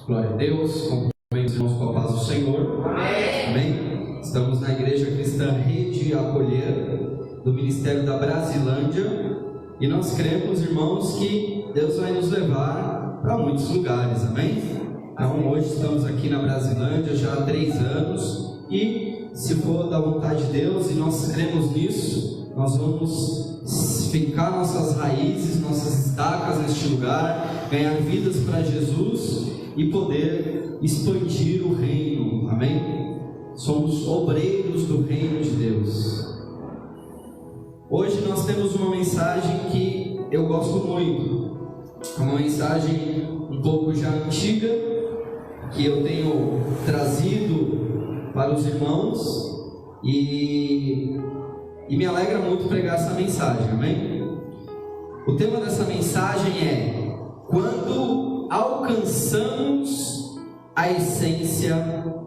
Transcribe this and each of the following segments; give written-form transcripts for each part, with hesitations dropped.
Glória a Deus, cumprimento os irmãos com a paz do Senhor. Amém. Amém. Estamos na Igreja Cristã Rede Acolher, do Ministério da Brasilândia, e nós cremos, irmãos, que Deus vai nos levar para muitos lugares, amém? Então hoje estamos aqui na Brasilândia já há 3 anos, e se for da vontade de Deus, e nós cremos nisso, nós vamos fincar nossas raízes, nossas estacas neste lugar, ganhar vidas para Jesus e poder expandir o reino, amém? Somos obreiros do reino de Deus. Hoje nós temos uma mensagem que eu gosto muito, uma mensagem um pouco já antiga, que eu tenho trazido para os irmãos, e me alegra muito pregar essa mensagem, amém? O tema dessa mensagem é: quando alcançamos a essência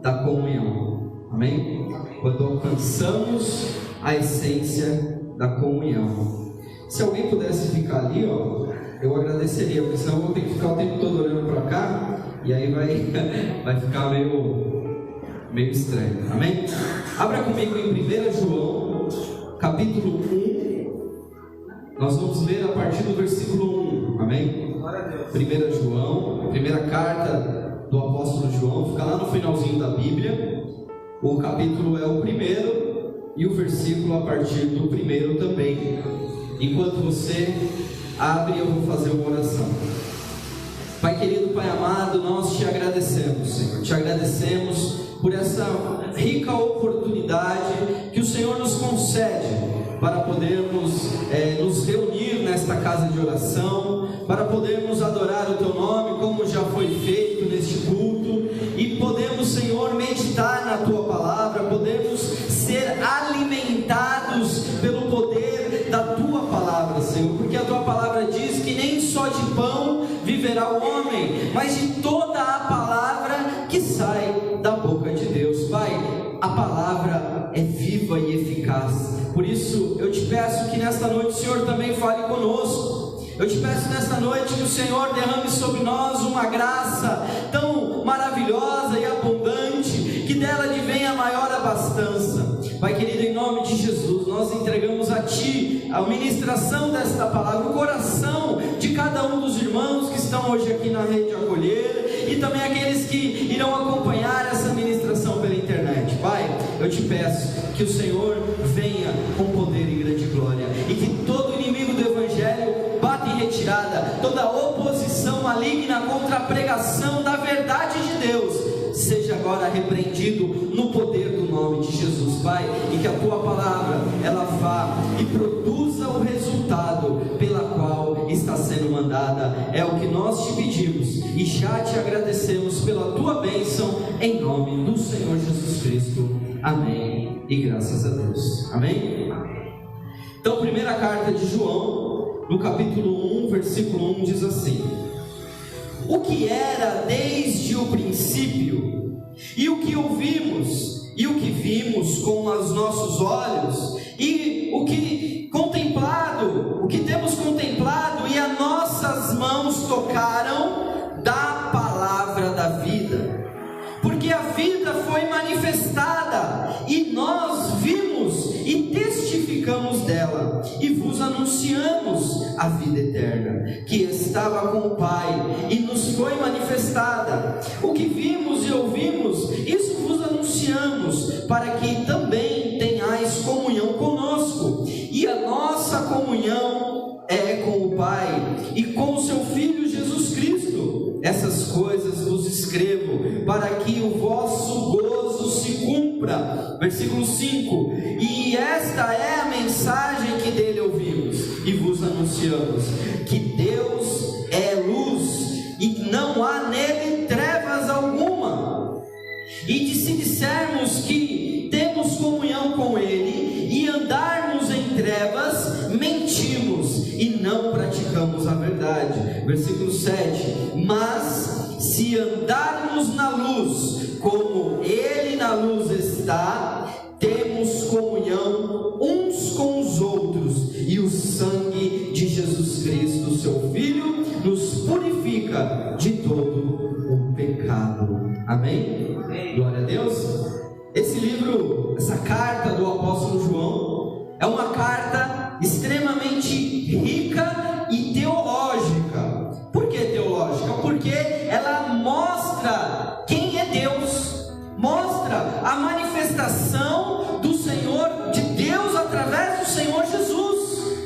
da comunhão, amém? Quando alcançamos a essência da comunhão. Se alguém pudesse ficar ali, eu agradeceria, porque senão eu vou ter que ficar o tempo todo olhando para cá, e aí vai ficar meio estranho, amém? Abra comigo em 1 João, capítulo 1, nós vamos ler a partir do versículo 1, amém? 1 João, primeira carta do apóstolo João, fica lá no finalzinho da Bíblia, o capítulo é o primeiro, e o versículo a partir do primeiro também. Enquanto você abre, eu vou fazer uma oração. Pai querido, Pai amado, nós te agradecemos, Senhor. Te agradecemos por essa rica oportunidade que o Senhor nos concede para podermos nos reunir nesta casa de oração, para podermos adorar o Teu nome como já foi feito neste culto, e podemos, Senhor, meditar na Tua palavra, podemos ser alimentados pelo poder da Tua palavra, Senhor, porque a Tua palavra diz que nem só de pão viverá o homem, mas de toda a palavra que sai da boca de Deus. Pai, a palavra é viva e eficaz, por isso eu te peço que nesta noite o Senhor também fale conosco. Eu te peço nesta noite que o Senhor derrame sobre nós uma graça tão maravilhosa e abundante, que dela advenha a maior abastança. Pai querido, em nome de Jesus, nós entregamos a Ti a ministração desta palavra, o coração de cada um dos irmãos que estão hoje aqui na Rede Acolher, e também aqueles que irão acompanhar essa ministração pela internet. Pai, eu te peço que o Senhor venha com poder e grande glória, e que todo inimigo do Evangelho bata em retirada, toda oposição maligna contra a pregação da verdade de Deus seja agora repreendido no poder do nome de Jesus, Pai, e que a Tua palavra ela vá e produza o resultado pela qual está sendo mandada. É o que nós te pedimos e já te agradecemos pela Tua bênção, em nome do Senhor Jesus Cristo, amém, e graças a Deus, amém? Então, primeira carta de João, no capítulo 1, versículo 1, diz assim: o que era desde o princípio, e o que ouvimos, e o que vimos com os nossos olhos, e o que temos contemplado, e as nossas mãos tocaram da palavra da vida, porque a vida foi manifestada, e nós vimos e testificamos dela, e vos anunciamos a vida eterna, que estava com o Pai, e nos foi manifestada. O que vimos e ouvimos, isso vos anunciamos, para que também tenhais comunhão conosco, e a nossa comunhão é com o Pai e com o seu Filho Jesus Cristo. Essas coisas vos escrevo para que o vosso gozo se cumpra. Versículo 5: e esta é a mensagem que dele ouvimos e vos anunciamos, que Deus é luz e não há nele trevas alguma. E se dissermos que temos comunhão com ele e andarmos em trevas, mentimos e não praticamos a verdade. Versículo 7: mas se andarmos na luz, como ele na luz está, temos comunhão uns com os outros, e o sangue de Jesus Cristo, seu Filho, nos purifica de todo o pecado. apóstolo João é uma carta extremamente rica e teológica. Por que teológica? Porque ela mostra quem é Deus, mostra a manifestação do Senhor, de Deus através do Senhor Jesus.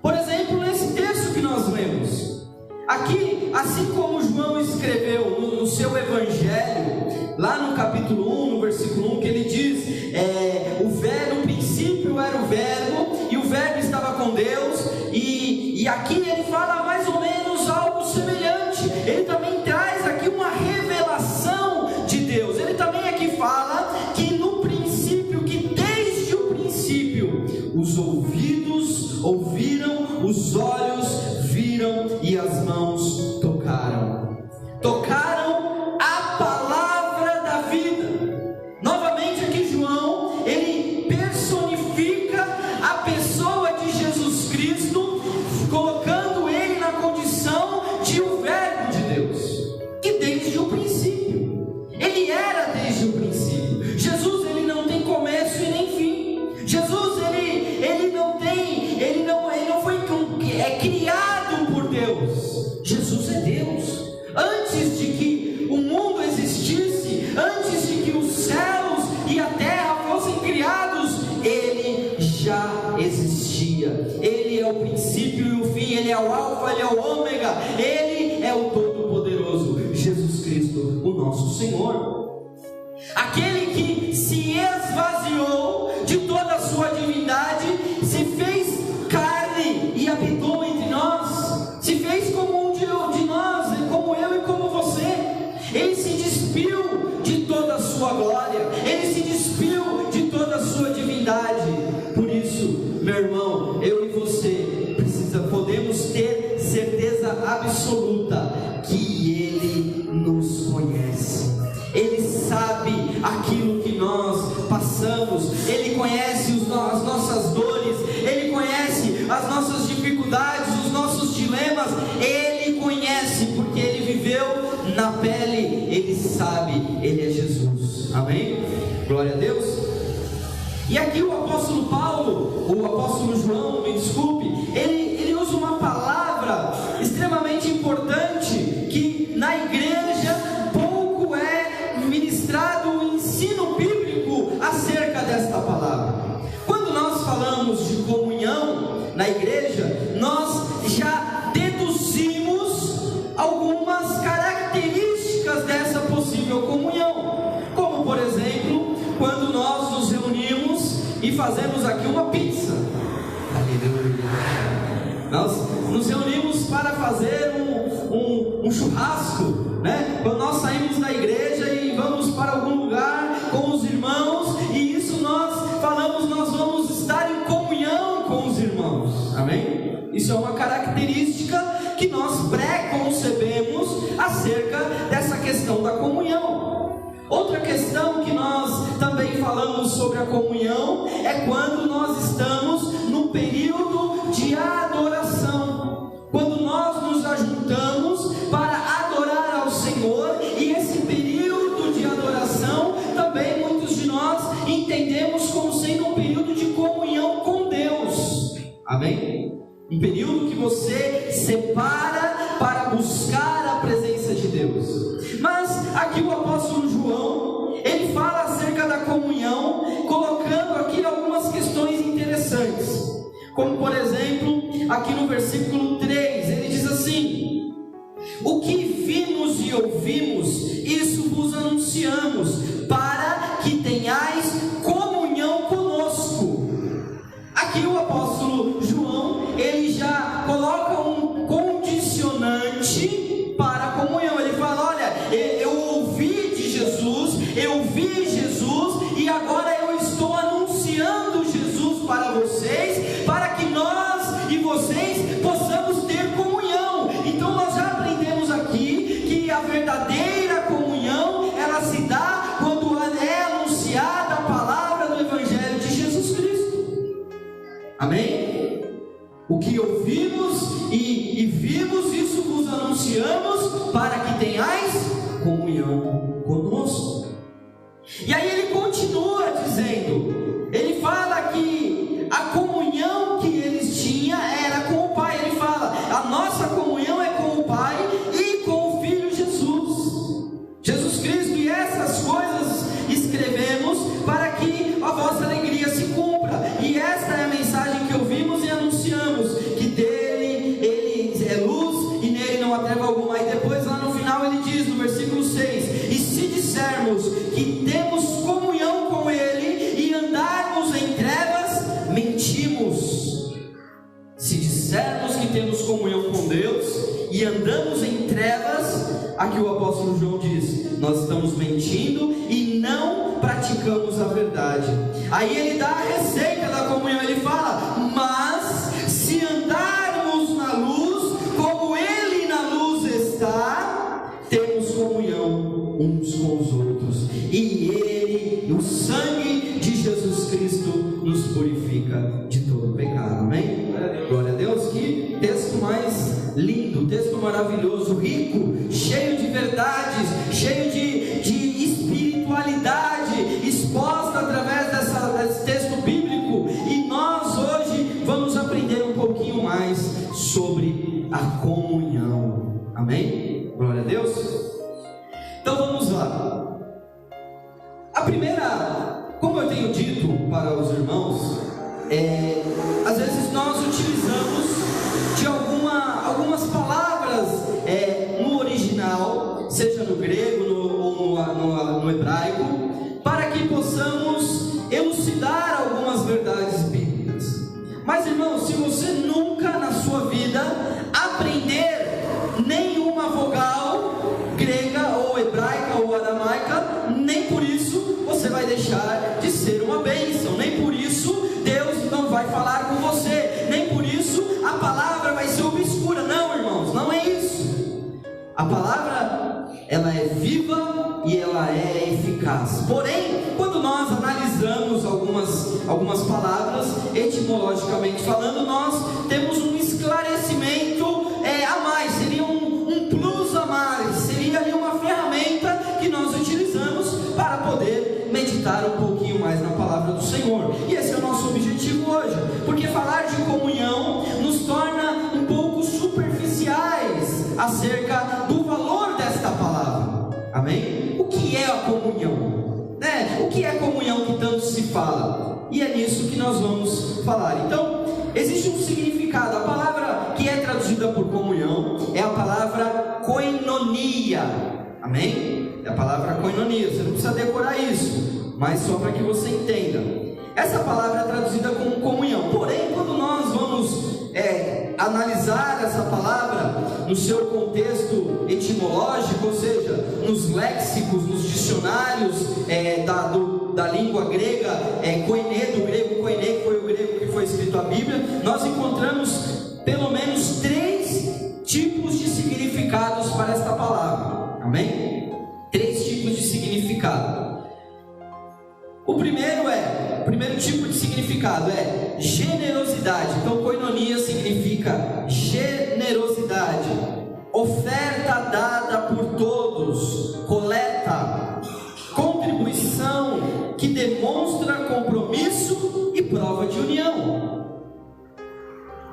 Por exemplo, nesse texto que nós lemos aqui, assim como João escreveu no seu evangelho, lá no capítulo 1, no versículo 1, que ele diz, no princípio era o verbo, e o verbo estava com Deus, e aqui ele fala mais ou menos algo semelhante. Ele também traz aqui uma revelação de Deus. Ele também aqui fala que no princípio, que desde o princípio, os ouvidos ouviram, os olhos viram e as mãos tocaram a palavra da vida. Novamente aqui João, ele personifica a pessoa de Jesus Cristo, colocando ele na condição de o verbo de Deus, que desde o princípio, ele era desde o princípio. Jesus, ele não tem começo e nem fim. Jesus, ele não foi criado por Deus. Jesus é Deus. Antes de que o mundo existisse, antes de que os céus e a terra fossem criados, ele já existia. Ele é o princípio e o fim. Ele é o alfa, ele é o ômega. Ele é o todo-poderoso, Jesus Cristo, o nosso Senhor, aquele que se esvaziou de toda a sua divindade, se fez carne e habitou entre nós, se fez como um de nós, como eu e como você. Ele se despiu de toda a sua glória, ele se despiu de toda a sua divindade. Por isso, meu irmão, eu e você podemos ter certeza absoluta que ele nos conhece. Ele sabe aquilo que nós passamos, ele conhece as nossas dores, ele conhece as nossas dificuldades, os nossos dilemas. Ele conhece porque ele viveu na pele, ele sabe, ele é Jesus. Amém? Glória a Deus. E aqui o apóstolo Paulo, o apóstolo João, me desculpe, ele usa uma palavra extremamente importante, que na igreja pouco é ministrado o ensino bíblico acerca desta palavra. Quando nós falamos de comunhão na igreja, nós já deduzimos algumas características dessa possível comunhão, como por exemplo, quando nós nos reunimos e fazemos aqui uma pizza. Aleluia. Nós nos reunimos para fazer um churrasco, né? Quando nós saímos da igreja e vamos para algum lugar com os irmãos, e isso nós falamos, nós vamos estar em comunhão com os irmãos. Amém? Isso é uma característica que nós pré-concebemos acerca dessa questão da comunhão. Outra questão que nós também falamos sobre a comunhão é quando nós estamos no período de adoração, quando nós nos ajuntamos para adorar ao Senhor. E esse período de adoração também muitos de nós entendemos como sendo um período de comunhão com Deus. Amém? Um período que você separa para buscar a presença de Deus. Mas aqui o apóstolo João, ele fala acerca da comunhão, colocando aqui algumas questões interessantes, como por exemplo, aqui no versículo 3, ele diz assim: o que vimos e ouvimos, isso vos anunciamos, para que tenhais comunhão conosco. Aqui o apóstolo João, ele já coloca um condicionante para a comunhão. Ele fala: olha, eu ouvi de Jesus, eu vi Jesus, e agora eu estou anunciando Jesus para vocês, para que nós e vocês possamos ter comunhão. Então nós já aprendemos aqui que a verdadeira comunhão, ela se dá quando é anunciada a palavra do Evangelho de Jesus Cristo. Amém? O que ouvimos e vimos, isso vos anunciamos, para que tenhais comunhão conosco. E aí ele continua dizendo, ele fala e andamos em trevas, aqui o apóstolo João diz: nós estamos mentindo e não praticamos a verdade. Aí ele dá a receita da comunhão, ele fala: mas se andarmos na luz, como ele na luz está, temos comunhão uns com os outros, e ele, o sangue de Jesus Cristo, nos purifica de todo pecado. Amém? Glória a Deus. Que texto mais lindo, texto maravilhoso, rico, cheio de verdades, cheio de espiritualidade exposta através desse texto bíblico. E nós hoje vamos aprender um pouquinho mais sobre a comunhão. Amém? Glória a Deus. Então vamos lá. A primeira, como eu tenho dito para os irmãos, às vezes nós utilizamos de algumas palavras no original, seja no grego ou no hebraico, para que possamos elucidar algumas verdades bíblicas. Mas, irmãos, se você nunca na sua vida aprender nenhuma vogal grega ou hebraica ou aramaica, nem por isso você vai deixar de ser uma bênção, nem por isso Deus não vai falar com você, nem por isso a palavra vai ser obscura. Não, irmãos, não é isso. A palavra, ela é viva e ela é eficaz. Porém, quando nós analisamos algumas palavras, etimologicamente falando, nós temos um esclarecimento a mais, seria um plus a mais, seria ali uma ferramenta que nós utilizamos para poder meditar um pouquinho mais na palavra do Senhor. E esse é o nosso objetivo hoje, porque falar de comunhão nos torna um pouco superficiais acerca do valor desta palavra. Amém? O que é a comunhão? O que é a comunhão que tanto se fala? E é nisso que nós vamos falar. Então, existe um significado. A palavra que é traduzida por comunhão é a palavra koinonia. Amém? É a palavra koinonia. Você não precisa decorar isso, mas só para que você entenda. Essa palavra é traduzida como comunhão. Porém, quando nós vamos analisar essa palavra no seu contexto etimológico, ou seja, nos léxicos, nos dicionários da língua grega, koiné, do grego koiné, que foi o grego que foi escrito a Bíblia, nós encontramos pelo menos 3 tipos de significados para esta palavra. Amém? 3 tipos de significado. O primeiro tipo de significado é generosidade. Então, koinonia significa generosidade, oferta dada por todos, coleta, contribuição que demonstra compromisso e prova de união.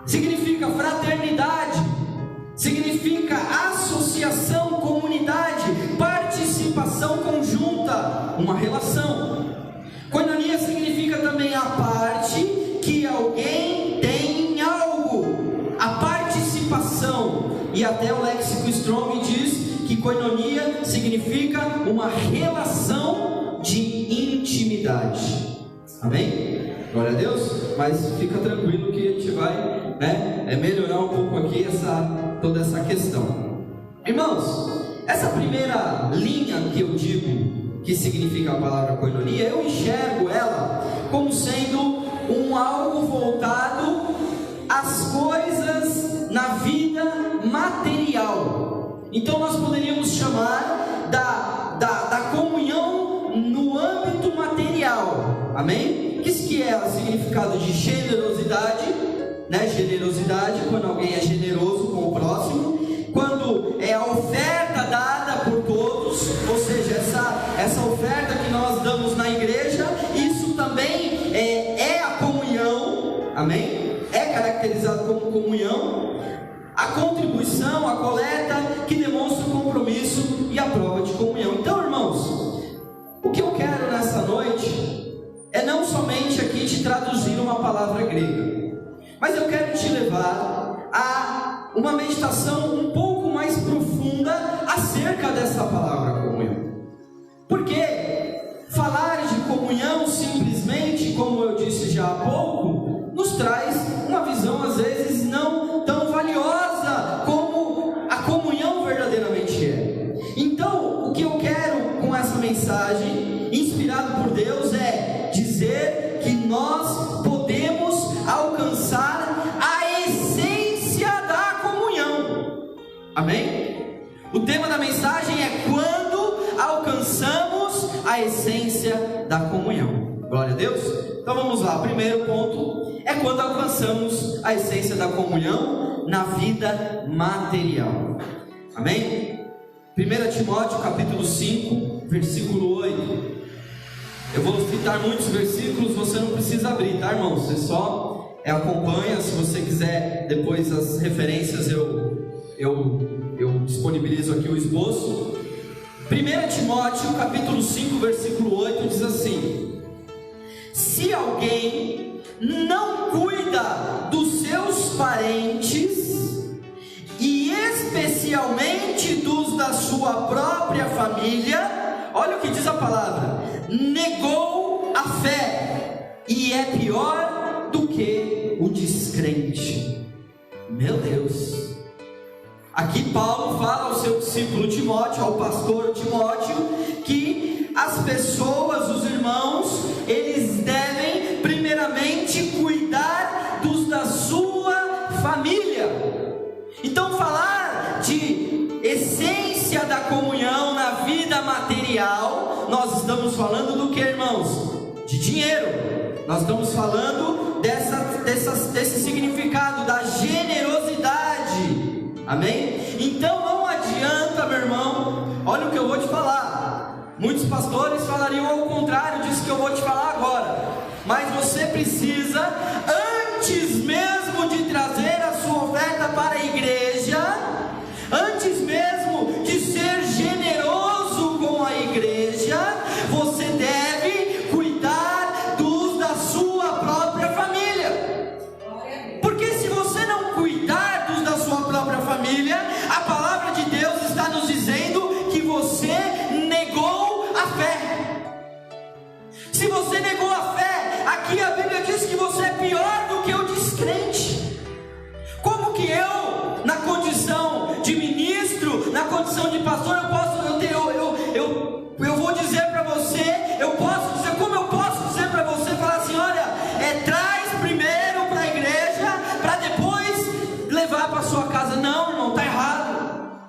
Significa fraternidade, significa associação, comunidade, participação conjunta, uma relação. Koinonia significa também a parte que alguém tem em algo, a participação. E até o léxico Strong diz que koinonia significa uma relação de intimidade. Amém? Glória a Deus. Mas fica tranquilo que a gente vai melhorar um pouco aqui toda essa questão. Irmãos, essa primeira linha que eu digo que significa a palavra koinonia, eu enxergo ela como sendo algo voltado às coisas na vida material. Então nós poderíamos chamar da comunhão no âmbito material. Amém? Isso que é o significado de generosidade, generosidade, quando alguém é generoso com o próximo, quando é a oferta dada por todos, ou seja, essa oferta que nós damos na igreja, isso também é a comunhão. Amém? É caracterizado como comunhão. A contribuição, a coleta que demonstra o compromisso e a prova de comunhão. Então, irmãos, o que eu quero nessa noite é não somente aqui te traduzir uma palavra grega, mas eu quero te levar a uma meditação um pouco mais profunda acerca dessa palavra comunhão. Porque falar de comunhão simplesmente, como eu disse já há pouco, nos traz uma visão às vezes não tão valiosa como a nós podemos alcançar a essência da comunhão. Amém? O tema da mensagem é quando alcançamos a essência da comunhão. Glória a Deus. Então vamos lá, o primeiro ponto é quando alcançamos a essência da comunhão na vida material. Amém? 1 Timóteo capítulo 5, versículo 8. Eu vou citar muitos versículos, você não precisa abrir, tá, irmão? Você só acompanha. Se você quiser depois as referências, eu disponibilizo aqui o esboço. 1 Timóteo capítulo 5, versículo 8 diz assim: se alguém não cuida dos seus parentes, e especialmente dos da sua própria família, olha o que diz a palavra, negou a fé, e é pior do que o descrente. Meu Deus. Aqui Paulo fala ao seu discípulo Timóteo, ao pastor Timóteo, que as pessoas, os irmãos, eles devem primeiramente cuidar dos da sua família. Então falar de essência da comunhão na vida material, nós estamos falando do que, irmãos? De dinheiro. Nós estamos falando desse significado da generosidade. Amém? Então não adianta, meu irmão, olha o que eu vou te falar. Muitos pastores falariam ao contrário disso que eu vou te falar agora. Mas você precisa, antes mesmo de trazer a sua oferta para a igreja, antes mesmo de ser generoso com a igreja, você deve cuidar dos da sua própria família. Porque se você não cuidar dos da sua própria família, a palavra de Deus está nos dizendo que você negou a fé. Se você negou a fé, aqui a Bíblia diz que você é pior do que o descrente. Como que eu, na condição de ministro, na condição de pastor, eu vou dizer para você, como eu posso dizer para você, falar assim, olha, traz primeiro para a igreja, para depois levar para sua casa. Não, irmão, está errado.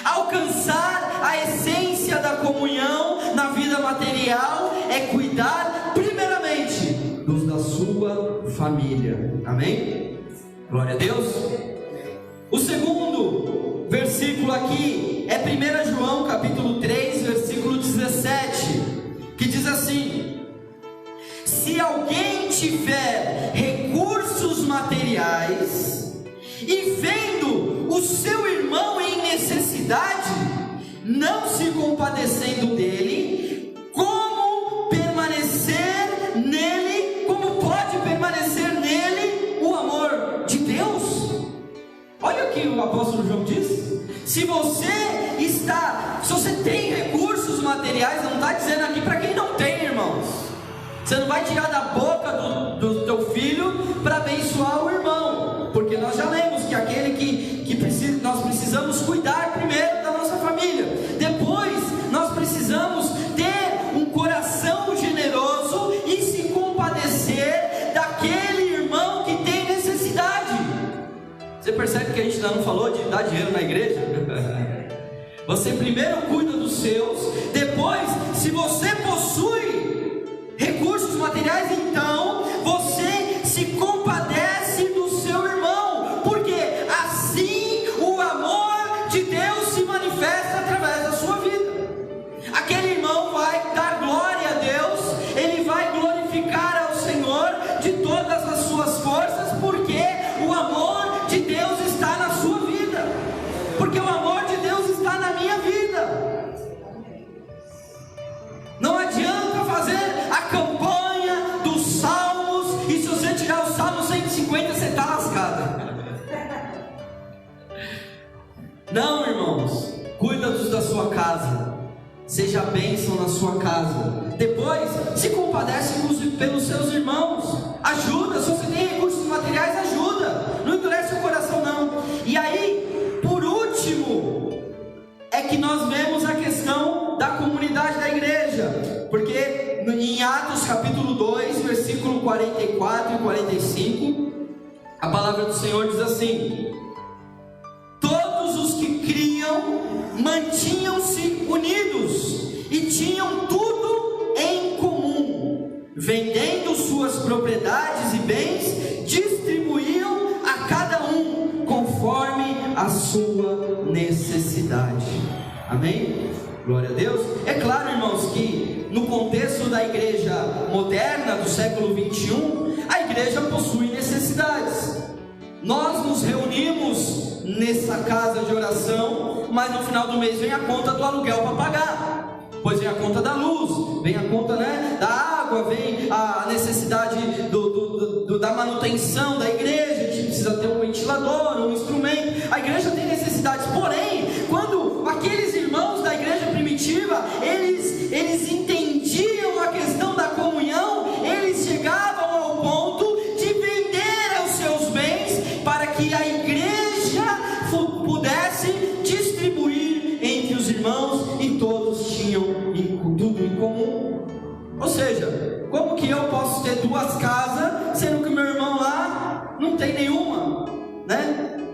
Alcançar a essência da comunhão na vida material é cuidar primeiramente dos da sua família. Amém? Glória a Deus. O segundo versículo aqui é 1 João capítulo 3, versículo 17, que diz assim: se alguém tiver recursos materiais e vendo o seu irmão em necessidade, não se compadecendo dele, como pode permanecer nele o amor de Deus? Olha o que o apóstolo João diz. Se você tem recursos materiais, não está dizendo aqui para quem não tem, irmãos. Você não vai tirar da boca do teu filho para abençoar o irmão, porque nós já lemos que aquele que precisa, nós precisamos cuidar primeiro da nossa família. Depois nós precisamos ter um coração generoso e se compadecer daquele irmão que tem necessidade. Você percebe que a gente ainda não falou de dar dinheiro na igreja? Você primeiro cuida dos seus, depois, se você possui recursos materiais, então você se compadece do seu irmão, porque assim o amor de Deus se manifesta através da sua vida. Aquele irmão vai dar glória a Deus, ele vai glorificar ao Senhor de todas as suas forças, porque o amor de Deus está na sua vida, porque o amor de Deus está na minha vida. Não adianta fazer a campanha dos salmos, e se você tirar o salmo 150, você está lascado. Não, irmãos, cuida dos da sua casa, seja bênção na sua casa. Depois, se compadece pelos seus irmãos, ajuda. Se você tem recursos materiais, ajuda, não endurece o coração não. E aí, por último, é que nós vemos a questão da comunidade da igreja, porque em Atos capítulo 2, versículo 44 e 45, a palavra do Senhor diz assim: todos os que criam mantinham-se unidos e tinham tudo em comum, vendendo suas propriedades e bens, distribuíam a cada um conforme a sua necessidade. Amém? Glória a Deus. É claro, irmãos, que no contexto da igreja moderna do século 21, a igreja possui necessidades. Nós nos reunimos nessa casa de oração, mas no final do mês vem a conta do aluguel para pagar, pois vem a conta da luz, vem a conta, da água, vem a necessidade da manutenção da igreja. A gente precisa ter um ventilador, um instrumento. A igreja tem necessidades, porém, quando aqueles irmãos da igreja primitiva, eles entendiam a questão da comunhão, eles chegavam ao ponto de vender os seus bens para que a igreja pudesse distribuir entre os irmãos, e todos tinham tudo em comum. Ou seja, como que eu posso ter duas casas, sendo que o meu irmão lá não tem nenhuma,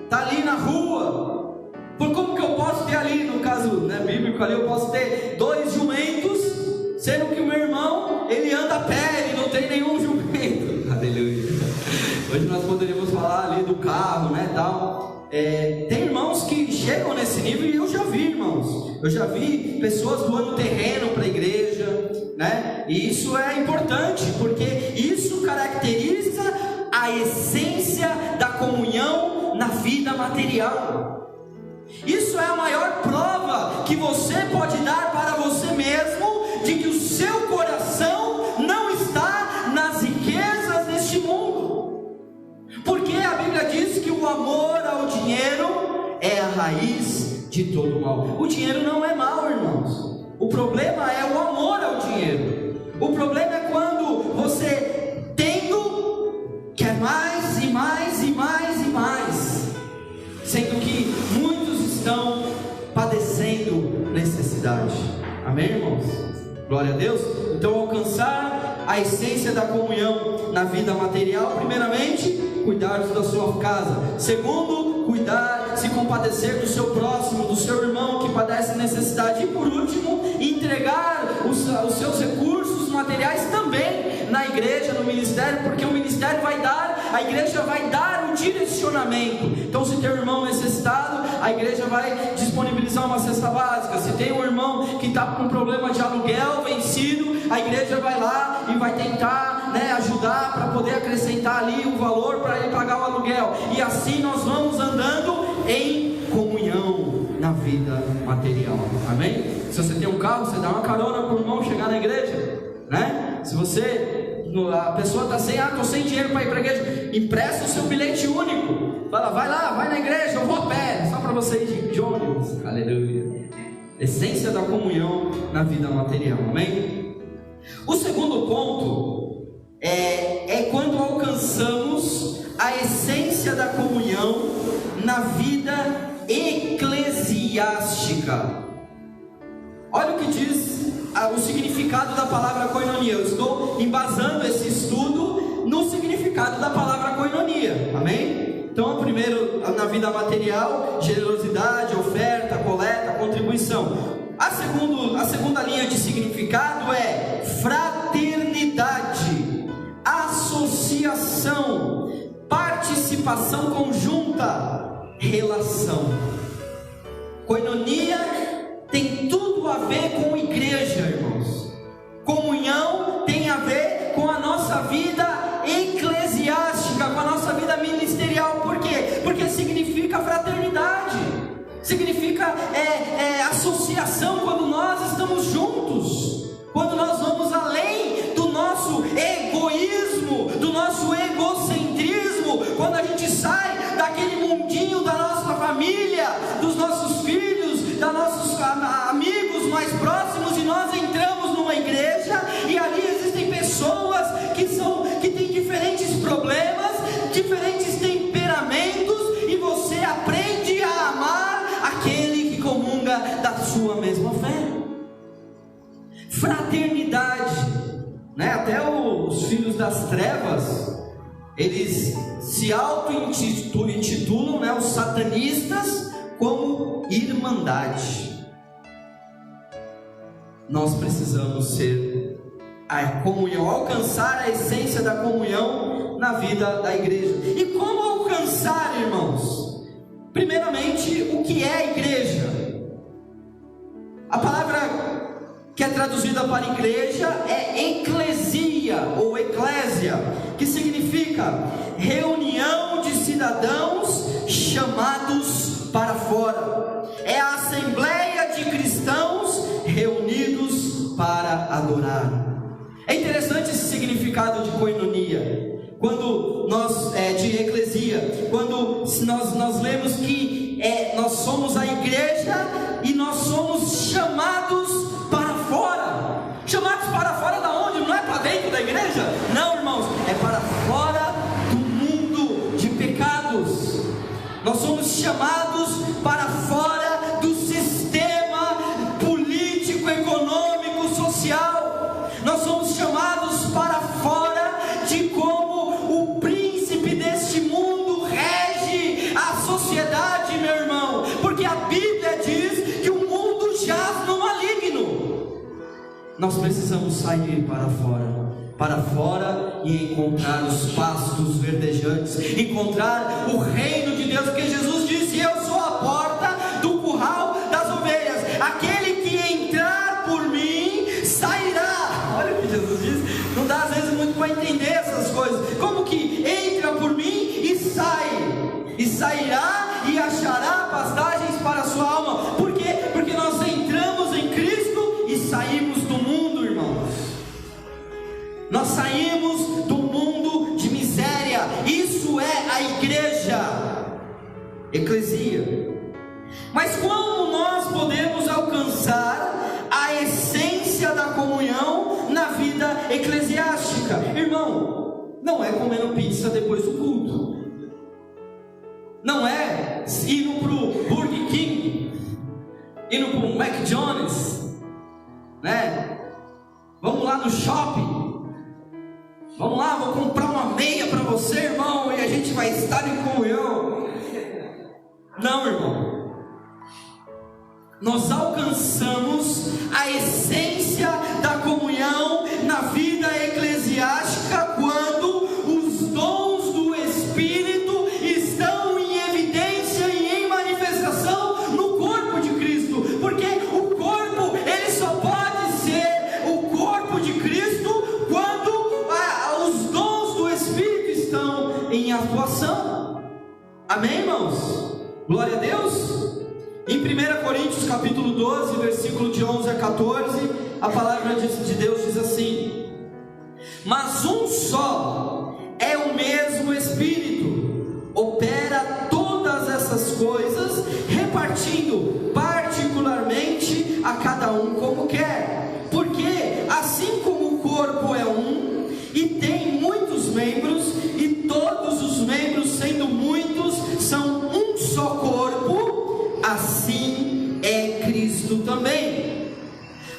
está ali na rua? Como que eu posso ter ali, no caso bíblico ali, eu posso ter 2 jumentos, sendo que o meu irmão, ele anda a pé, ele não tem nenhum jumento. Aleluia. Hoje nós poderíamos falar ali do carro, tal. Tem irmãos que chegam nesse nível, e eu já vi, irmãos. Eu já vi pessoas doando terreno para a igreja, e isso é importante, porque isso caracteriza a essência da comunhão na vida material. Isso é a maior prova que você pode dar para você mesmo de que o seu coração não está nas riquezas deste mundo, porque a Bíblia diz que o amor ao dinheiro é a raiz de todo mal. O dinheiro não é mal, irmãos. O problema é o amor ao dinheiro. O problema é quando você, tendo, quer mais e mais e mais e mais, sendo que muitos estão padecendo necessidade. Amém, irmãos? Glória a Deus. Então, alcançar a essência da comunhão na vida material, primeiramente, cuidar da sua casa. Segundo, cuidar, se compadecer do seu próximo, do seu irmão que padece necessidade. E por último, entregar os seus recursos materiais também na igreja, no ministério, porque o ministério vai dar, a igreja vai dar o direcionamento. Então, se tem um irmão necessitado, a igreja vai disponibilizar uma cesta básica. Se tem um irmão que está com um problema de aluguel vencido, a igreja vai lá e vai tentar ajudar para poder acrescentar ali o valor para ele pagar o aluguel. E assim nós vamos andando em comunhão na vida material. Amém? Se você tem um carro, você dá uma carona para o irmão chegar na igreja, Se a pessoa está estou sem dinheiro para ir para a igreja, empresta o seu bilhete único. Fala, vai lá, vai na igreja, eu vou a pé, só para você ir de ônibus. Aleluia. Essência da comunhão na vida material. Amém? O segundo ponto é quando alcançamos a essência da comunhão na vida eclesiástica. Olha o que diz o significado da palavra koinonia. Eu estou embasando esse estudo no significado da palavra koinonia. Amém? Então, primeiro, na vida material, generosidade, oferta, coleta, contribuição. A segunda linha de significado é fraternidade, associação, participação conjunta, relação. Koinonia tem tudo a ver com igreja, irmãos. Comunhão tem a ver com a nossa vida eclesiástica, com a nossa vida ministerial. Por quê? Porque significa fraternidade, significa associação, quando nós estamos juntos, quando nós vamos além do nosso egoísmo, do nosso egocentrismo, quando a gente sai daquele mundinho da nossa família, dos nossos filhos, dos nossos amigos mais próximos, e nós entramos numa igreja, e ali existem pessoas que têm diferentes problemas, diferentes temperamentos, e você aprende a amar aquele que comunga da sua mesma fé. Fraternidade, até os filhos espíritos das trevas, eles se auto-intitulam, né, os satanistas, como irmandade. Nós precisamos ser a comunhão, alcançar a essência da comunhão na vida da igreja. E como alcançar, irmãos? Primeiramente, o que é a igreja? A palavra que é traduzida para igreja é eclesia ou eclésia, que significa reunião de cidadãos chamados para fora. É a assembleia de cristãos reunidos para adorar. É interessante esse significado de koinonia. Quando nós, de eclesia, quando nós lemos que nós somos a igreja e nós somos chamados para fora. Chamados para fora da onde? Não é para dentro da igreja? Não, irmãos, é para fora do mundo de pecados. Nós somos chamados para fora do sistema político, econômico, social. Nós somos chamados para fora de como o príncipe deste mundo rege a sociedade, meu irmão, porque a Bíblia diz que o mundo jaz no maligno. Nós precisamos sair para fora e encontrar os pastos verdejantes, encontrar o reino de Deus, porque Jesus disse: eu sou a porta do curral das ovelhas, aquele que entrar por mim sairá. Olha o que Jesus diz. Não dá às vezes muito para entender essas coisas. Como que entra por mim e sai, e sairá e achará pastagens para a sua alma? Por quê? Porque nós entramos em Cristo e saímos do mundo, irmãos. Nós saímos do mundo de miséria. Isso é a igreja, eclesia. Mas como nós podemos alcançar a essência da comunhão na vida eclesiástica? Irmão, não é comendo pizza depois do culto, não é indo para o Burger King, indo para o McDonald's, né? Vamos lá no shopping. Vamos lá, vou comprar uma meia para você, irmão, e a gente vai estar em comunhão. Não, irmão. Nós alcançamos a essência da comunhão na vida eclesiástica quando os dons do Espírito estão em evidência e em manifestação no corpo de Cristo. Porque o corpo, ele só pode ser o corpo de Cristo quando os dons do Espírito estão em atuação. Amém, irmãos? Glória a Deus. Em 1 Coríntios capítulo 12, versículo de 11 a 14, a palavra de Deus diz assim: mas um só é o mesmo Espírito, opera todas essas coisas, repartindo particularmente a cada um como quer. Porque assim como o corpo é um e tem muitos membros, e todos os membros, sendo muitos, são um só corpo, assim é Cristo também.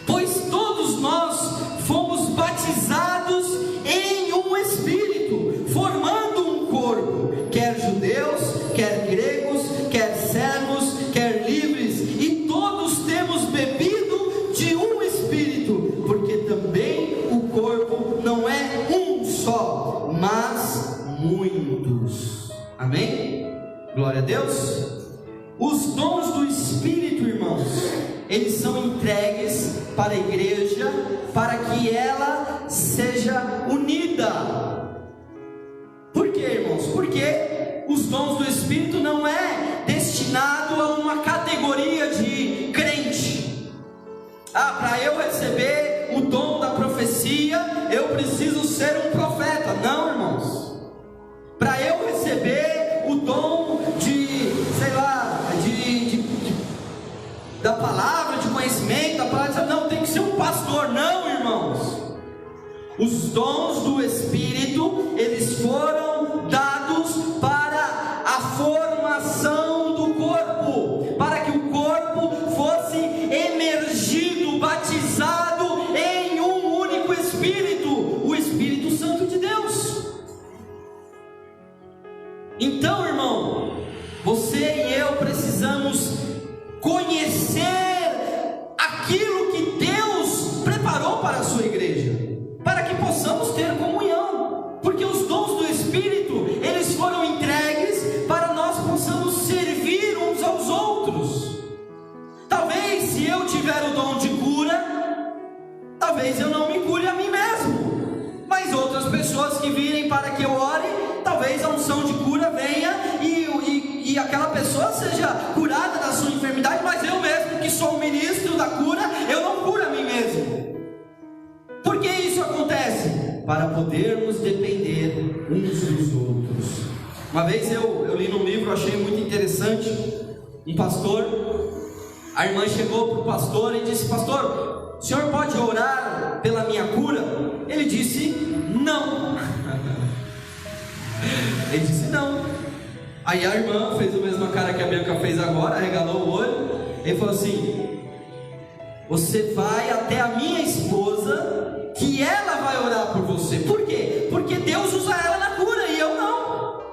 Pois todos nós fomos batizados em um Espírito, formando um corpo, quer judeus, quer gregos, quer servos, quer livres, e todos temos bebido de um Espírito, porque também o corpo não é um só, mas muitos. Amém? Glória a Deus. Os dons do Espírito, irmãos, eles são entregues para a igreja, para que ela seja unida. Por quê, irmãos? Porque os dons do Espírito não é destinado a uma categoria de crente. Para eu receber o dom da profecia, eu preciso ser um profeta. Não, irmãos. Para eu receber o dom da palavra, de conhecimento, da palavra, não, tem que ser um pastor. Não, irmãos. Os dons do Espírito, eles foram dados para a formação do corpo, para que o corpo fosse emergido, batizado em um único Espírito, o Espírito Santo de Deus. Então, irmão, você e eu precisamos conhecer aquilo que Deus preparou para a sua igreja, para que possamos ter comunhão, porque os dons do Espírito, eles foram entregues para nós possamos servir uns aos outros. Talvez se eu tiver o dom de cura, talvez eu não me cure a mim mesmo, mas outras pessoas que virem para que eu ore, talvez a unção de cura venha e aquela pessoa seja curada da sua enfermidade, mas eu mesmo que sou o ministro da cura, eu não curo a mim mesmo. Por que isso acontece? Para podermos depender uns dos outros. Uma vez eu li num livro, achei muito interessante, um pastor, a irmã chegou para o pastor e disse: pastor, o senhor pode orar pela minha cura? Ele disse: não. Ele disse: não. Aí a irmã fez a mesma cara que a Bianca fez agora, arregalou o olho. Ele falou assim: você vai até a minha esposa, que ela vai orar por você. Por quê? Porque Deus usa ela na cura e eu não.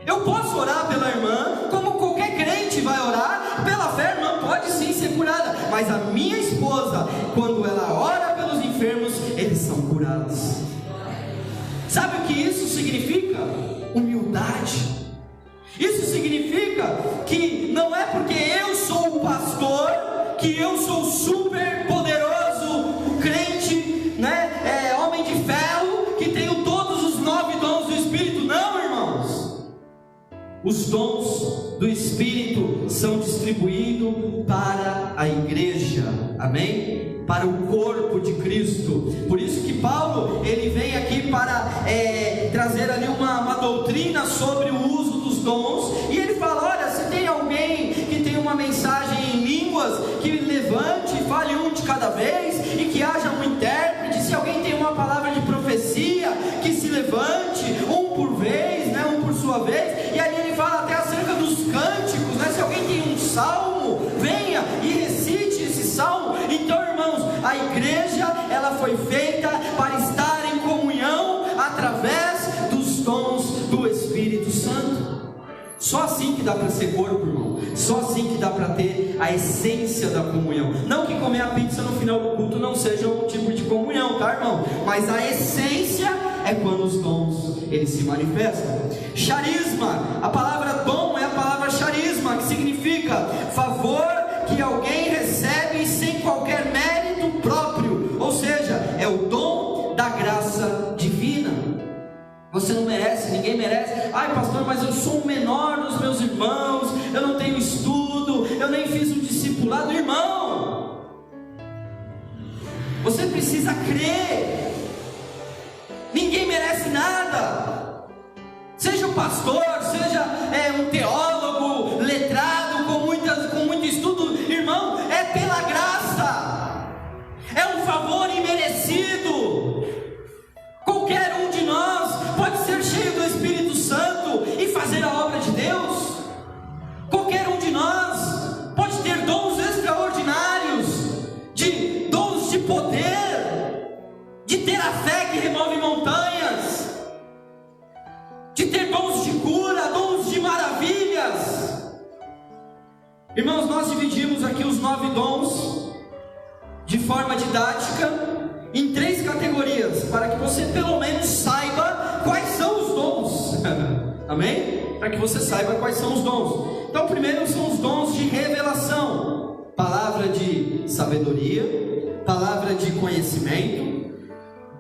Eu posso orar pela irmã, como qualquer crente vai orar. Pela fé a irmã pode sim ser curada, mas a minha esposa, quando ela ora pelos enfermos, eles são curados. Sabe o que isso significa? Humildade. Isso significa que não é porque eu sou o pastor que eu sou super poderoso, o crente, né, homem de ferro, que tenho todos os 9 dons do Espírito. Não, irmãos. Os dons do Espírito são distribuídos para a igreja, amém? Para o corpo de Cristo. Por isso que Paulo, ele vem aqui para trazer ali uma doutrina sobre o uso dos dons, e ele fala: olha, se tem alguém que tem uma mensagem em línguas, que levante e fale um de cada vez, e que haja um intérprete. Se alguém tem uma palavra de profecia, que se levante, um por vez, né, um por sua vez. E ali ele fala até acerca dos cânticos, né? Se alguém tem um salmo, venha e recite esse salmo. Então, irmãos, a igreja, ela foi feita para estar em comunhão através dos dons do Espírito Santo. Só assim que dá para ser corpo, irmão. Só assim que dá para ter a essência da comunhão. Não que comer a pizza no final do culto não seja um tipo de comunhão, tá, irmão? Mas a essência é quando os dons, eles se manifestam. Charisma, a palavra dom é a palavra charisma, que significa favor que alguém recebe sem qualquer mérito próprio. Ou seja, é o dom da graça divina. Você não merece, ninguém merece. Ai, pastor, mas eu sou o menor dos meus irmãos, eu não tenho estudo, eu nem fiz um discipulado. Irmão, você precisa crer. Ninguém merece nada. Seja um pastor, seja um teólogo letrado, com muito estudo, irmão, é pela graça. É um favor imerecido. Qualquer um de nós pode ser cheio do Espírito Santo e fazer a obra de Deus. Qualquer um de nós pode ter dons extraordinários, dons de poder, de ter a fé que remove montanhas, de ter dons de cura, dons de maravilhas. Irmãos, nós dividimos aqui os 9 dons de forma didática em 3 categorias, para que você pelo menos saiba quais são os dons. Amém? Para que você saiba quais são os dons. Então, primeiro são os dons de revelação, palavra de sabedoria, palavra de conhecimento,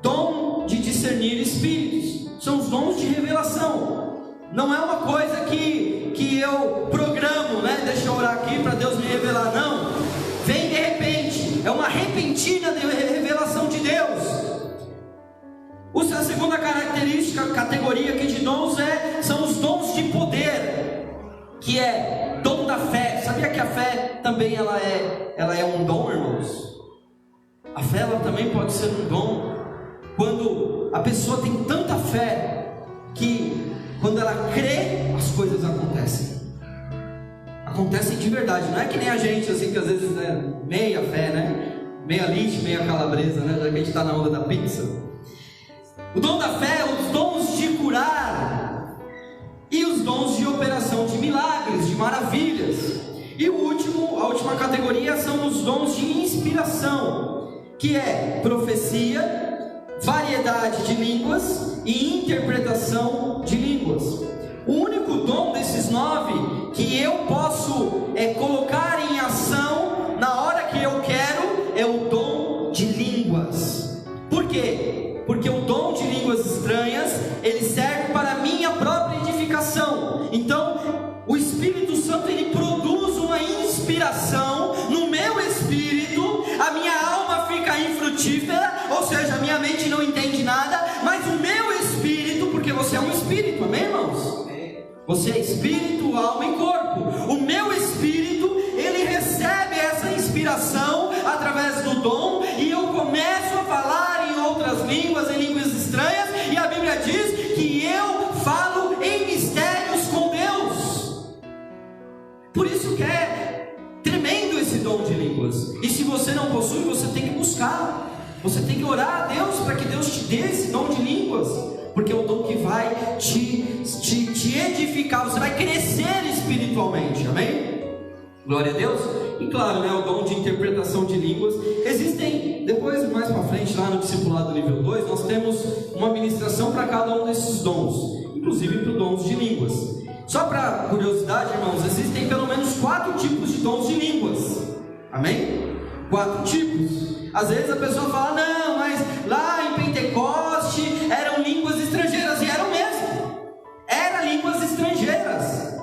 dom de discernir espíritos. São os dons de revelação. Não é uma coisa que eu programo, né? Deixa eu orar aqui para Deus me revelar. Não, vem de repente. É uma repentina revelação de Deus. A segunda categoria aqui de dons são os dons de poder, que é dom da fé. Sabia que a fé também ela é um dom, irmãos? A fé ela também pode ser um dom. Quando a pessoa tem tanta fé que quando ela crê, as coisas acontecem. Acontecem de verdade. Não é que nem a gente assim, que às vezes meia fé, né? Meia leite, meia calabresa, né? Já que a gente está na onda da pizza. O dom da fé, os dons de curar e os dons são os dons de inspiração, que é profecia, variedade de línguas e interpretação de línguas. O único dom desses 9 que eu posso colocar em ação na hora que eu quero é o dom de línguas. Por quê? Porque o dom de línguas estranhas, ele serve para a minha própria edificação. Então, o Espírito Santo, ele produz uma inspiração no meu espírito, a minha alma fica infrutífera, ou seja, a minha mente não entende nada, mas o meu espírito, porque você é um espírito, amém, irmãos? Você é espírito, alma e corpo. O meu espírito, ele recebe essa inspiração através do dom, e eu começo a falar em outras línguas, em línguas estranhas, e a Bíblia diz que eu falo em mistérios com Deus. Por isso que é tremendo esse dom de línguas. E se você não possui, você tem que buscar, você tem que orar a Deus para que Deus te dê esse dom de línguas, porque é o dom que vai te edificar, você vai crescer espiritualmente, amém? Glória a Deus. E claro, né, o dom de interpretação de línguas. Existem, depois mais para frente, lá no discipulado nível 2, nós temos uma ministração para cada um desses dons, inclusive para os dons de línguas. Só para curiosidade, irmãos, existem pelo menos 4 tipos de dons de línguas, amém? 4 tipos. Às vezes a pessoa fala, não, mas lá em Pentecoste eram línguas estrangeiras, e eram mesmo, eram línguas estrangeiras,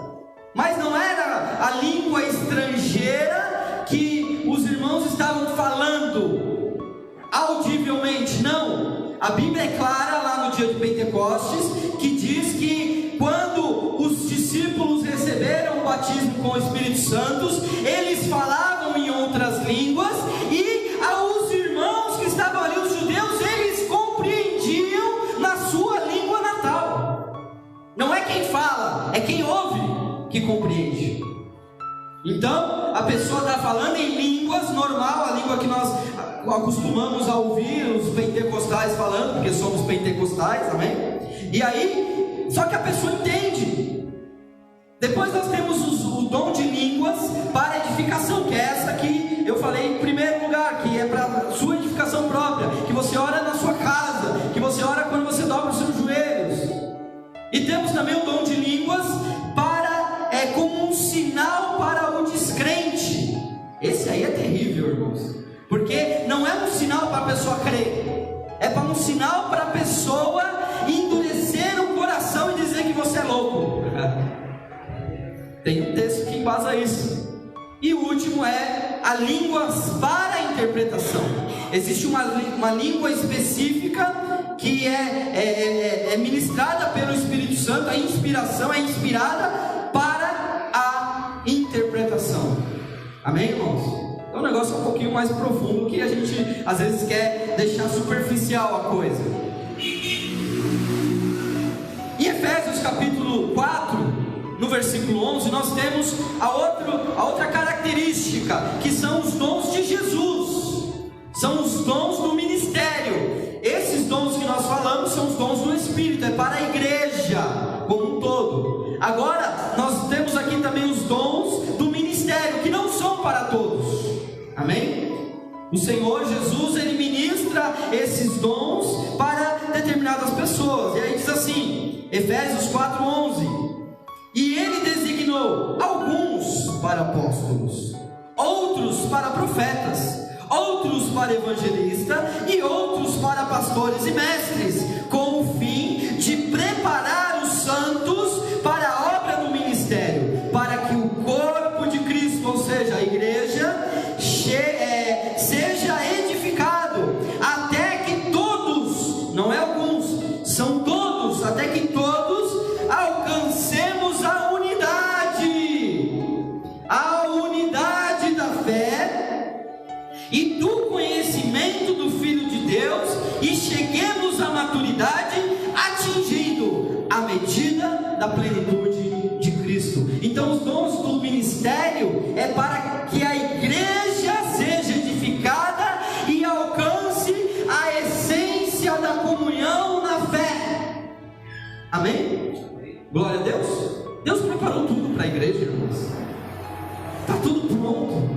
mas não era a língua estrangeira que os irmãos estavam falando audivelmente, não. A Bíblia é clara lá no dia de Pentecostes, que diz que quando os discípulos receberam o batismo com o Espírito Santo, eles falavam em outras línguas, e aos irmãos que estavam ali, os judeus, eles compreendiam na sua língua natal. Não é quem fala, é quem ouve que compreende. Então, a pessoa está falando em línguas normal, a língua que nós acostumamos a ouvir os pentecostais falando, porque somos pentecostais, amém? E aí, só que a pessoa entende. Depois nós temos o dom de línguas para edificação, que é essa que eu falei em primeiro lugar, que é para sua edificação própria, que você ora na sua casa, que você ora quando você dobra os seus joelhos. E temos também o dom de línguas como um sinal para o descrente. Esse aí é terrível, irmãos, porque não é um sinal para a pessoa crer, é para um sinal para a pessoa endurecer o coração e dizer que você é louco. Tem um texto que embasa isso. E o último é a línguas para interpretação. Existe uma língua específica que é ministrada pelo Espírito Santo. A inspiração é inspirada para a interpretação. Amém, irmãos? Então o negócio é um pouquinho mais profundo, que a gente às vezes quer deixar superficial a coisa. Em Efésios capítulo 4, no versículo 11, nós temos a outra característica, que são os dons de Jesus, são os dons do ministério. Esses dons que nós falamos são os dons do Espírito, é para a igreja como um todo. Agora, nós temos aqui também os dons do ministério, que não são para todos, amém? O Senhor Jesus, Ele ministra esses dons para determinadas pessoas, e aí diz assim, Efésios 4:11, e Ele designou alguns para apóstolos, outros para profetas, outros para evangelistas, e outros para pastores e mestres, com o fim de preparar os santos para a obra do ministério, para que o corpo de Cristo, ou seja, a igreja, seja edificado, até que todos, não é alguns, são todos, até que todos alcancemos a unidade da fé e do conhecimento do Filho de Deus, e cheguemos à maturidade, atingindo a medida da plenitude de Cristo. Então os dons do ministério é para que a igreja seja edificada e alcance a essência da comunhão na fé. Amém? Glória a Deus. Deus preparou tudo para a igreja, irmãos. Está tudo pronto.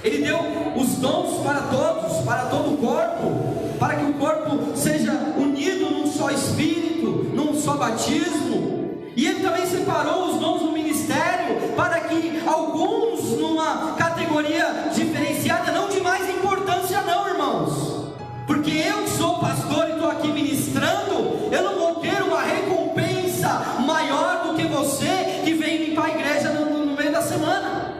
Ele deu os dons para todos, para todo o corpo, para que o corpo seja unido num só espírito, num só batismo. E Ele também separou os dons do ministério para que alguns numa categoria diferenciada, não de mais importância não, irmãos, porque eu que sou pastor e estou aqui ministrando, eu não vou ter uma recompensa maior do que você que vem limpar a igreja no meio da semana,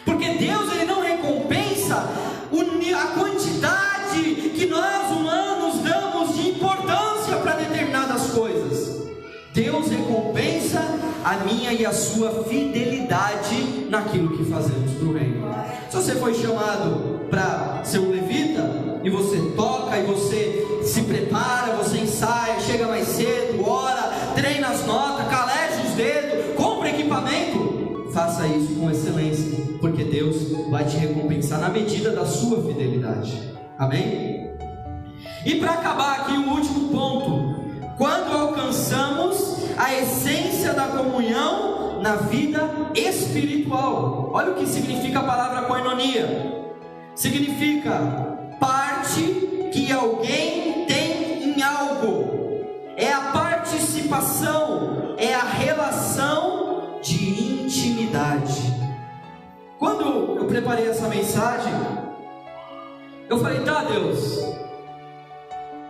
porque Deus, Ele não recompensa a quantidade que nós humanos damos de importância para determinadas coisas. Deus recompensa a minha e a sua fidelidade naquilo que fazemos para o reino. Se você foi chamado para ser um levita, e você toca, e você se prepara, você ensaia, chega mais cedo, ora, treina as notas, caleja os dedos, compra equipamento, faça isso com excelência, porque Deus vai te recompensar na medida da sua fidelidade. Amém? E para acabar aqui o último ponto: quando alcançamos a essência da comunhão na vida espiritual. Olha o que significa a palavra koinonia. Significa parte que alguém tem em algo. É a participação, é a relação de intimidade. Quando eu preparei essa mensagem, eu falei: tá, Deus,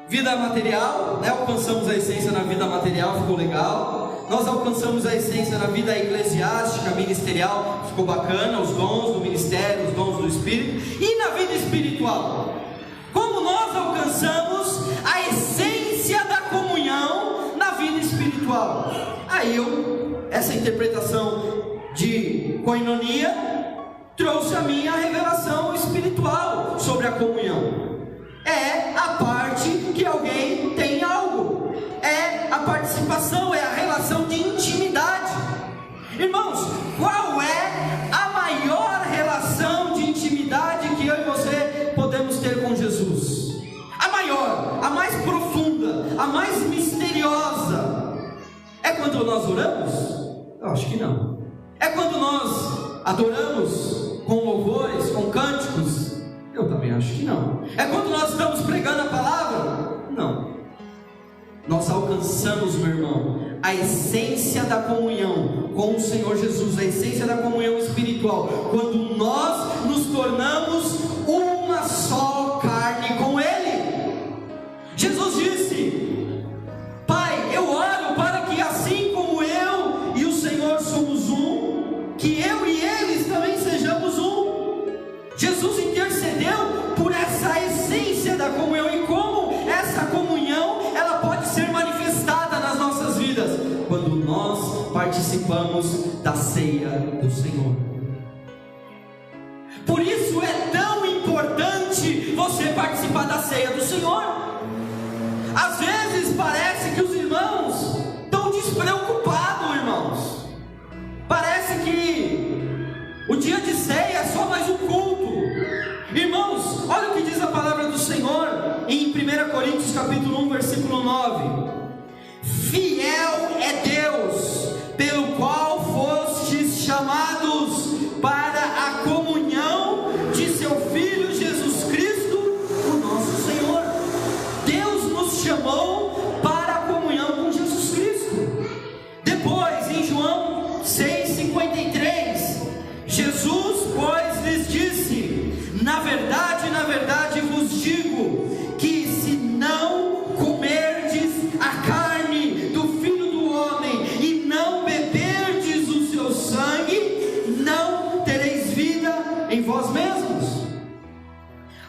vida material, né? Alcançamos a essência na vida material, ficou legal. Nós alcançamos a essência na vida eclesiástica, ministerial, ficou bacana, os dons do ministério, os dons do Espírito. E na vida espiritual, como nós alcançamos a essência da comunhão na vida espiritual? Aí essa interpretação de koinonia trouxe a minha revelação espiritual sobre a comunhão. É a parte que alguém tem algo, é a participação, é a relação de intimidade. Irmãos, qual é a maior relação de intimidade que eu e você podemos ter com Jesus? A maior, a mais profunda, a mais misteriosa. É quando nós oramos? Eu acho que não. É quando nós adoramos com louvores, com cânticos? Eu também acho que não. É quando nós estamos pregando a palavra? Não. Nós alcançamos, meu irmão, a essência da comunhão com o Senhor Jesus, a essência da comunhão espiritual, quando nós nos tornamos uma só carne com Ele. Jesus disse: Pai, eu oro para que assim como eu e o Senhor somos um, que eu e eles também sejamos um. Jesus intercedeu por essa essência da comunhão. E como essa comunhão ela pode ser manifestada nas nossas vidas? Quando nós participamos da ceia do Senhor. Por isso é tão importante você participar da ceia do Senhor. Às vezes parece que os irmãos estão despreocupados, irmãos. Parece que o dia de ceia é só mais um culto. Irmãos, olha o que diz a palavra do Senhor em 1 Coríntios capítulo 1, versículo 9. Fiel é Deus, pelo qual fostes chamados para a comunhão de seu Filho Jesus Cristo, o nosso Senhor. Deus nos chamou para a comunhão com Jesus Cristo. Depois, em João 6,53, Jesus, pois, lhes disse: na verdade vos digo, que se não comerdes a carne do Filho do Homem e não beberdes o seu sangue, não tereis vida em vós mesmos.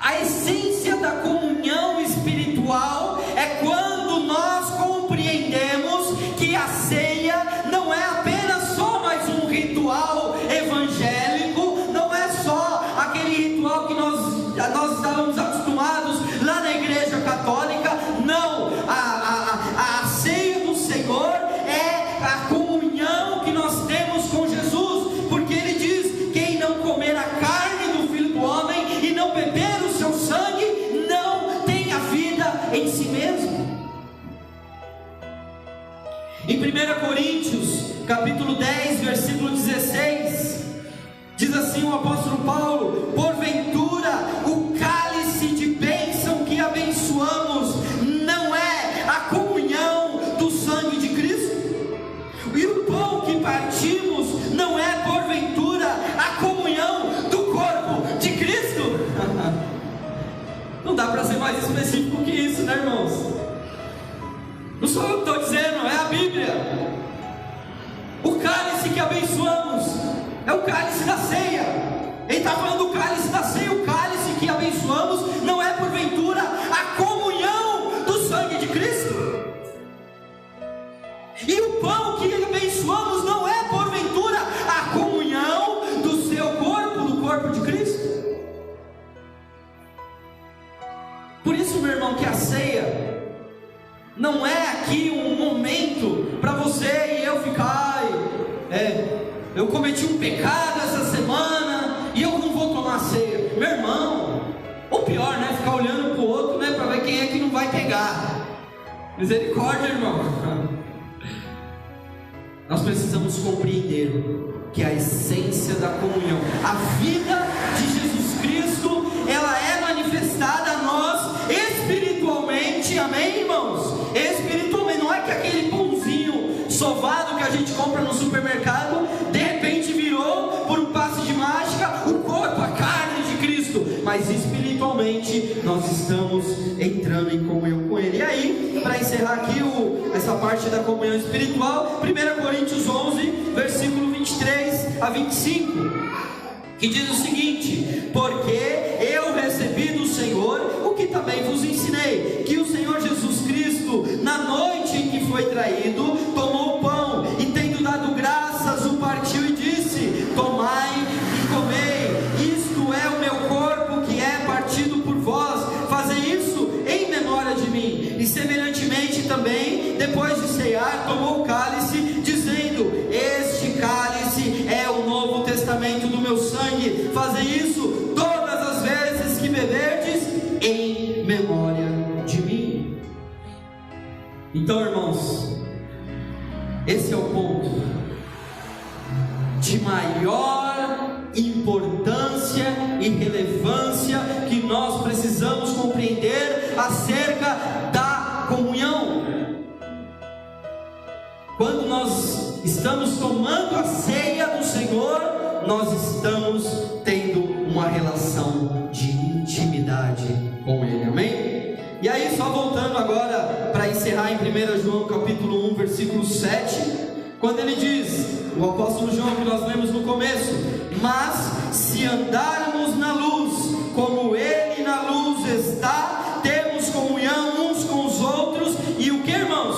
A essência da comunhão espiritual é quando nós compreendemos que a ceia não é apenas só mais um ritual evangélico, não é só aquele ritual que nós estávamos acostumados lá na igreja católica. Não, a ceia do Senhor é a comunhão que nós temos com Jesus, porque Ele diz: quem não comer a carne do Filho do Homem e não beber o seu sangue, não tem a vida em si mesmo. Em 1 Coríntios capítulo 10, versículo 16, diz assim o apóstolo Paulo: porventura partimos não é porventura a comunhão do corpo de Cristo? Não dá para ser mais específico que isso, né, irmãos? Não sou eu que estou dizendo, é a Bíblia. O cálice que abençoamos é o cálice da ceia. Ele está falando do cálice da ceia. O cálice que abençoamos não é porventura a comunhão do sangue de Cristo. E o pão que abençoamos não é porventura a comunhão do seu corpo, do corpo de Cristo. Por isso, meu irmão, que a ceia não é aqui um momento para você e eu ficar, eu cometi um pecado essa semana e eu não vou tomar ceia. Meu irmão, ou pior, né, ficar olhando para o outro, né, para ver quem é que não vai pegar. Misericórdia, irmão. Nós precisamos compreender que a essência da comunhão, a vida de Jesus Cristo, ela é manifestada a nós espiritualmente, amém, irmãos? Espiritualmente, não é que aquele pãozinho sovado que a gente compra no supermercado, de repente virou, por um passe de mágica, o corpo, a carne de Cristo, mas espiritualmente nós estamos entrando em comunhão com Ele. E aí, para encerrar aqui essa parte da comunhão espiritual, 1 Coríntios 11, versículo 23 a 25, que diz o seguinte: porque eu recebi do Senhor o que também vos ensinei, que o Senhor Jesus Cristo, na noite em que foi traído, tomou o pão e, tendo dado graças, o partiu e disse: tomai e comei, isto é o meu corpo que é partido por vós, fazei isso em memória de mim. E semelhantemente também, depois de cear, tomou o cálice, dizendo: este cálice é o novo testamento do meu sangue, fazei isso todas as vezes que beberdes em memória de mim. Então, irmãos, esse é o ponto de maior importância e relevância que nós precisamos compreender acerca da comunhão. Quando nós estamos tomando a ceia do Senhor, nós estamos tendo uma relação de intimidade com Ele, amém? E aí, só voltando agora para encerrar em 1 João capítulo 1, versículo 7, quando ele diz, o apóstolo João, que nós lemos no começo: mas se andarmos na luz, como Ele na luz está, temos comunhão uns com os outros, e o que, irmãos?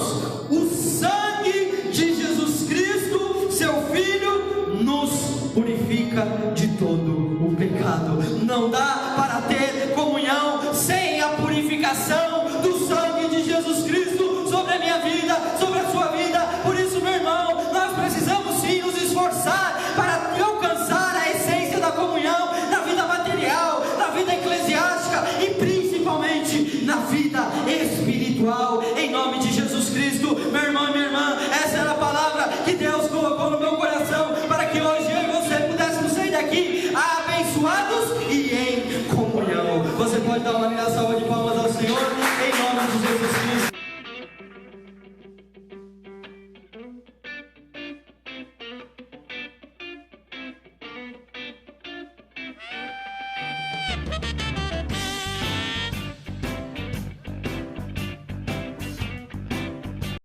O sangue de Jesus Cristo, seu Filho, nos purifica de todo o pecado. Não dá para ter comunhão sem a purificação do sangue de Jesus Cristo sobre a minha vida, sobre a sua vida. Por isso, meu irmão, nós precisamos sim nos esforçar para alcançar a essência da comunhão na vida material, na vida eclesiástica e principalmente na vida espiritual, em nome de Jesus Cristo. Meu irmão e minha irmã, essa era a palavra que Deus colocou no meu coração, para que hoje eu e você pudéssemos sair daqui abençoados e em comunhão. Você pode dar uma linda salva de palmas ao Senhor, em nome de Jesus Cristo.